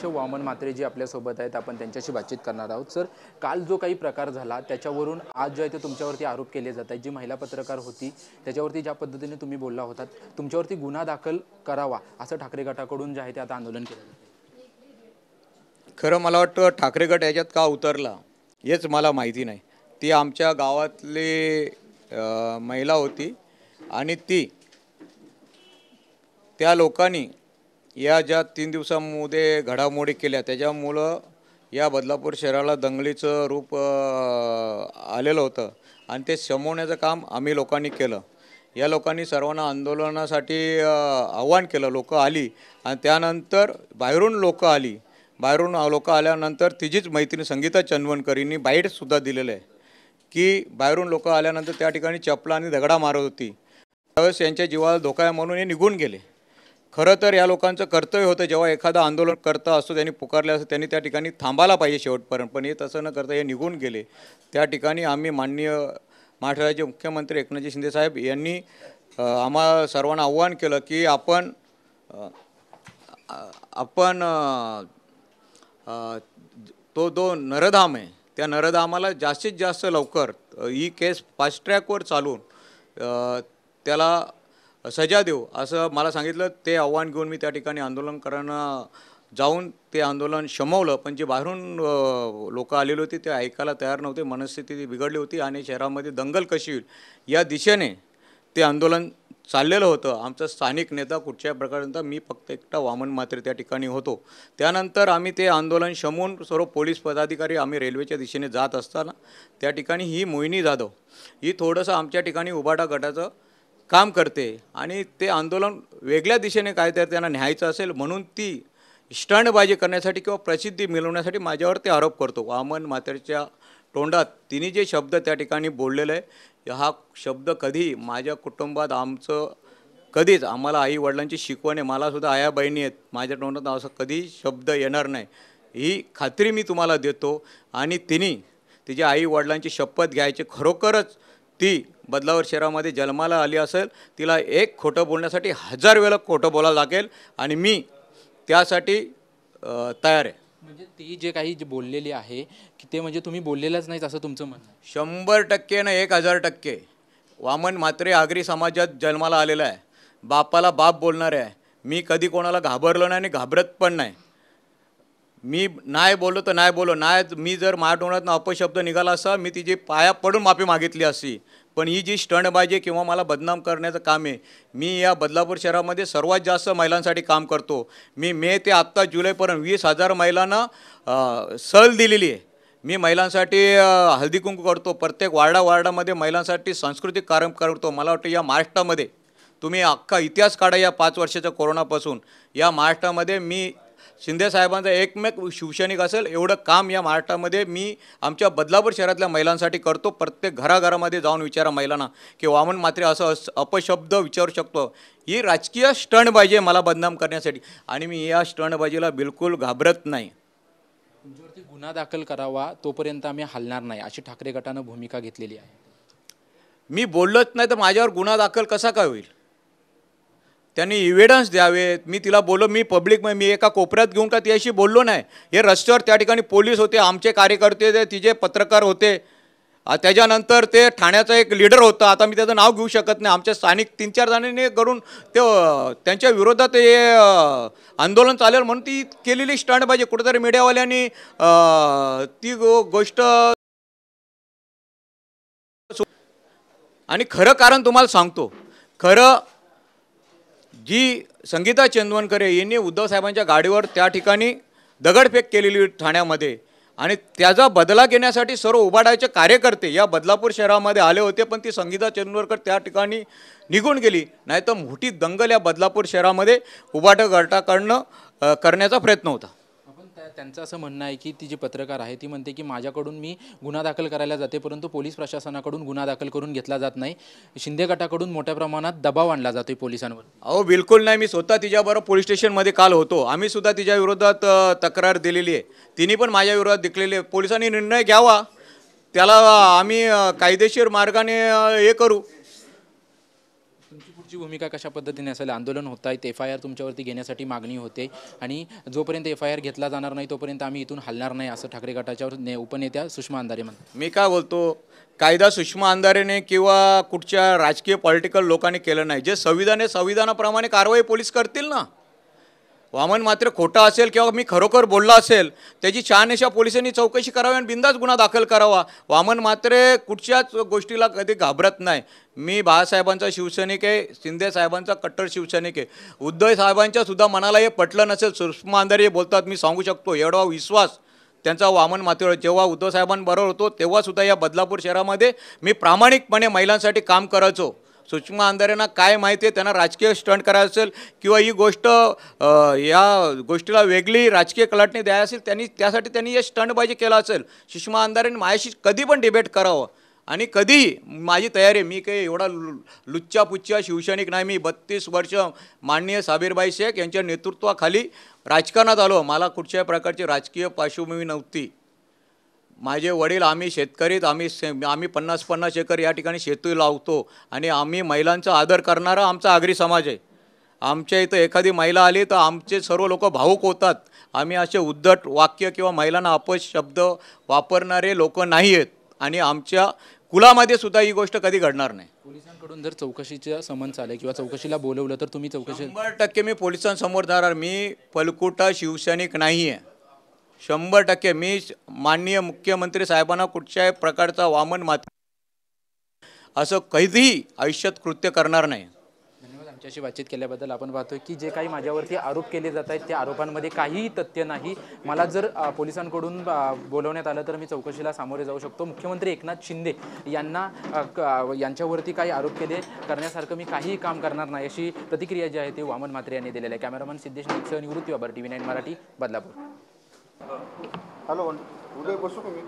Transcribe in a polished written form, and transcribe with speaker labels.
Speaker 1: अध्यक्ष वामन म्हात्रे जी आपल्यासोबत आहेत, आपण त्यांच्याशी बातचीत करणार आहोत। सर, काल जो काही प्रकार झाला त्याच्यावरून आज जे आहे ते तुमच्यावरती आरोप केले जात आहेत। जी महिला पत्रकार होती त्याच्यावरती ज्या पद्धतीने तुम्ही बोलला होतात, तुमच्यावरती गुन्हा दाखल करावा असं ठाकरे गटाकडून जे आहे ते आता आंदोलन केलं जातं।
Speaker 2: खरं मला वाटतं ठाकरे गट याच्यात का उतरला हेच मला माहिती नाही। ती आमच्या गावातली महिला होती आणि त्या लोकांनी या ज्या 3 दिवसांमध्ये घडामोडी केल्या त्याच्यामुळं या बदलापूर शहराला दंगलीचं रूप आलेलं होतं आणि ते शमवण्याचं काम आम्ही लोकांनी केलं। या लोकांनी सर्वांना आंदोलनासाठी आव्हान केलं, लोक आली आणि त्यानंतर बाहेरून लोक आली। बाहेरून लोक आल्यानंतर तिचीच मैत्रीण संगीता चंदवणकरींनी बाईटसुद्धा दिलेलं आहे की बाहेरून लोक आल्यानंतर त्या ठिकाणी चपला आणि दगडा मारत होती, त्यावेळेस यांच्या जीवाला धोका आहे म्हणून हे निघून गेले। खरं तर या लोकांचं कर्तव्य होतं, जेव्हा एखादा आंदोलनकर्ता असतो त्यांनी पुकारले असं त्यांनी त्या ठिकाणी थांबायला पाहिजे शेवटपर्यंत, पण हे तसं न करता हे निघून गेले। त्या ठिकाणी आम्ही माननीय महाराष्ट्राचे मुख्यमंत्री एकनाथजी शिंदे साहेब यांनी आम्हा सर्वांना आव्हान केलं की आपण तो नरधाम आहे त्या नरधामाला जास्तीत जास्त लवकर ही केस फास्ट ट्रॅकवर चालवून त्याला सजा देऊ असं मला सांगितलं। ते आव्हान घेऊन मी त्या ठिकाणी आंदोलनकारांना जाऊन ते आंदोलन शमवलं, पण जे बाहेरून लोक आलेली होती ते ऐकायला तयार नव्हते। मनस्थिती बिघडली होती आणि शहरामध्ये दंगल कशी होईल या दिशेने ते आंदोलन चाललेलं होतं। आमचा स्थानिक नेता कुठच्या प्रकारचा मी फक्त एकटा वामन म्हात्रे त्या ठिकाणी होतो। त्यानंतर आम्ही ते आंदोलन शमवून सर्व पोलीस पदाधिकारी आम्ही रेल्वेच्या दिशेने जात असताना त्या ठिकाणी ही मोहिनी जाधव ही थोडंसं आमच्या ठिकाणी उबाटा गटाचं काम करते आणि ते आंदोलन वेगळ्या दिशेने काहीतरी त्यांना न्यायचं असेल म्हणून ती स्टंटबाजी करण्यासाठी किंवा प्रसिद्धी मिळवण्यासाठी माझ्यावर ते आरोप करतो। वामन म्हात्रेच्या तोंडात तिने जे शब्द त्या ठिकाणी बोललेले आहे हा शब्द कधी माझ्या कुटुंबात आमचं कधीच आम्हाला आई वडिलांची शिकवण आहे, मलासुद्धा आया बहिणी आहेत, माझ्या तोंडात असं कधी शब्द येणार नाही ही खात्री मी तुम्हाला देतो। आणि तिने तिच्या आई वडिलांची शपथ घ्यायची, खरोखरच ती बदलापूर शहरामध्ये जन्माला आली असेल तिला एक खोटं बोलण्यासाठी 1000 वेळा खोटं बोलायला लागेल आणि मी त्यासाठी तयार आहे।
Speaker 1: म्हणजे ती जे काही बोललेली आहे की ते म्हणजे तुम्ही बोललेलाच नाहीत असं तुमचं म्हणणं आहे?
Speaker 2: 100% ना 1000%। वामन म्हात्रे आगरी समाजात जन्माला आलेला आहे, बापाला बाप बोलणारे आहे। मी कधी कोणाला घाबरलो नाही आणि घाबरत पण नाही। मी नाही बोललो तर नाही बोललो, नाही मी जर माझ्या तोंडातून अपशब्द निघाला असता मी तिची पाया पडून माफी मागितली असती, पण ही जी स्टंटबाजी किंवा मला बदनाम करण्याचं काम आहे, मी या बदलापूर शहरामध्ये सर्वात जास्त महिलांसाठी काम करतो। मी मे ते आत्ता जुलैपर्यंत 20,000 महिलांना सहल दिलेली आहे। मी महिलांसाठी हळदी कुंकू करतो, प्रत्येक वार्डामध्ये महिलांसाठी सांस्कृतिक कार्यक्रम करतो। मला वाटतं या महाराष्ट्रामध्ये तुम्ही अख्खा इतिहास काढा या 5 वर्षाच्या कोरोनापासून, या महाराष्ट्रामध्ये मी शिंदे साहेबांचा एकमेव शिवसैनिक असेल एवढं काम या महाराष्ट्रामध्ये मी आमच्या बदलापूर शहरातल्या महिलांसाठी करतो। प्रत्येक घराघरामध्ये जाऊन विचारा महिलांना की वामन म्हात्रे असं अपशब्द विचारू शकतो। ही राजकीय स्टंटबाजी आहे मला बदनाम करण्यासाठी आणि मी या स्टंटबाजीला बिलकुल घाबरत नाही।
Speaker 1: तुमच्यावरती गुन्हा दाखल करावा तोपर्यंत आम्ही हलणार नाही अशी ठाकरे गटानं भूमिका घेतलेली आहे।
Speaker 2: मी बोललोच नाही तर माझ्यावर गुन्हा दाखल कसा काय होईल? त्यांनी एव्हिडन्स द्यावेत। मी तिला बोललो, मी पब्लिकमध्ये मी एका कोपऱ्यात घेऊन का तिच्याशी बोललो नाही? हे रस्त्यावर त्या ठिकाणी पोलीस होते, आमचे कार्यकर्ते होते, तिचे पत्रकार होते, त्याच्यानंतर ते ठाण्याचा एक लीडर होता, आता मी त्याचं नाव घेऊ शकत नाही, आमच्या स्थानिक 3-4 जणांनी करून ते त्यांच्या विरोधात हे आंदोलन चालेल म्हणून ती केलेली स्टंटबाजी कुठेतरी मीडियावाल्यांनी ती गोष्ट आणि खरं कारण तुम्हाला सांगतो। खरं जी संगीता चंदवणकर यांनी उद्धव साहेबांच्या गाडीवर त्या ठिकाणी दगडफेक केलेली ठाण्यामध्ये आणि त्याचा बदला घेण्यासाठी सर्व उबाटाचे कार्यकर्ते या बदलापूर शहरामध्ये आले होते, पण ती संगीता चंदवणकर त्या ठिकाणी निघून गेली, नाही तर मोठी दंगल या बदलापूर शहरामध्ये उबाटा गटाकडनं करण्याचा प्रयत्न होता।
Speaker 1: त्यांचं असं म्हणणं आहे की ती जी पत्रकार आहे ती म्हणते की माझ्याकडून मी गुन्हा दाखल करायला जाते परंतु पोलीस प्रशासनाकडून गुन्हा दाखल करून घेतला जात नाही, शिंदे गटाकडून मोठ्या प्रमाणात दबाव आणला जातोय पोलिसांवर।
Speaker 2: अहो बिलकुल नाही, मी स्वतः तिच्याबरोबर पोलीस स्टेशनमध्ये काल होतो, आम्ही सुद्धा तिच्या विरोधात तक्रार दिलेली आहे, तिने पण माझ्या विरोधात दिलेली आहे। पोलिसांनी निर्णय घ्यावा, त्याला आम्ही कायदेशीर मार्गाने हे करू।
Speaker 1: तुमची भूमिका कशा पद्धतीने असेल? आंदोलन होत आहेत, FIR तुमच्यावरती घेण्यासाठी मागणी होते आणि जोपर्यंत FIR घेतला जाणार नाही तोपर्यंत आम्ही इथून हलणार नाही असं ठाकरे गटाच्यावर उपनेत्या सुषमा अंधारे म्हणतात.
Speaker 2: मी काय बोलतो, कायदा सुषमा अंधारेने किंवा कुठच्या राजकीय पॉलिटिकल लोकांनी केलं नाही. जे संविधान आहे संविधानाप्रमाणे कारवाई पोलीस करतील ना. वामन मात्र खोटा असेल किंवा मी खरोखर बोलला असेल त्याची शहानिशा पोलिसांनी चौकशी करावी आणि बिंदास गुन्हा दाखल करावा. वामन मात्र कुठच्याच गोष्टीला कधी घाबरत नाही. मी बाळासाहेबांचा शिवसैनिक आहे, शिंदे साहेबांचा कट्टर शिवसैनिक आहे. उद्धव साहेबांच्या सुद्धा मनाला हे पटलं नसेल, सुषमा अंधारे बोलतात मी सांगू शकतो, एवढा विश्वास त्यांचा वामन मातेवर. जेव्हा उद्धव साहेबांबरोबर होतो तेव्हासुद्धा या बदलापूर शहरामध्ये मी प्रामाणिकपणे महिलांसाठी काम करायचो. सुषमा अंधारेंना काय माहिती आहे, त्यांना राजकीय स्टंट करायचं असेल किंवा ही गोष्ट या गोष्टीला वेगळी राजकीय कलाटणी द्यायला असेल त्यासाठी त्यांनी हे स्टंटबाजी केला असेल. सुषमा अंधारेंनी माझ्याशी कधी पण डिबेट करावं आणि कधी माझी तयारी आहे. मी काही एवढा लुच्चा शिवसैनिक नाही. मी 32 वर्ष माननीय साबीरबाई शेख यांच्या नेतृत्वाखाली राजकारणात आलो. मला कुठच्याही प्रकारची राजकीय पार्श्वभूमी नव्हती. माझे वडील आम्ही शेतकरीत, आम्ही 50-50 एकर या ठिकाणी शेती लावतो आणि आम्ही महिलांचा आदर करणारा आमचा आगरी समाज आहे. आमच्या इथं एखादी महिला आली तर आमचे सर्व लोक भावूक होतात. आम्ही असे उद्धट वाक्य किंवा महिलांना अपशब्द वापरणारे लोक नाही आहेत आणि आमच्या कुलामध्ये सुद्धा ही गोष्ट कधी घडणार नाही.
Speaker 1: पोलिसांकडून जर चौकशीचा समन्स आले किंवा चौकशीला बोलवलं तर तुम्ही चौकशी
Speaker 2: 100% मी पोलिसांसमोर जाणार. मी पलकुटा शिवसैनिक नाही आहे. 100% मी माननीय मुख्यमंत्री साहेबांना कुठच्याही प्रकारचा वामन मात्र असं कधीही आयुष्यात कृत्य करणार नाही.
Speaker 1: धन्यवाद आमच्याशी बातचीत केल्याबद्दल. आपण पाहतोय की जे काही माझ्यावरती आरोप केले जात आहेत त्या आरोपांमध्ये काहीही तथ्य नाही. मला जर पोलिसांकडून बोलवण्यात आलं तर मी चौकशीला सामोरे जाऊ शकतो. मुख्यमंत्री एकनाथ शिंदे यांच्यावरती काही आरोप करण्यासारखं मी काहीही काम करणार नाही अशी प्रतिक्रिया जी आहे ती वामन म्हात्रे यांनी दिलेली आहे. कॅमेरामन सिद्धेश नाईकसह निवृत्ती बाबर, TV9 मराठी, बदलापूर.
Speaker 3: हॅलो, उदय बसू का मी?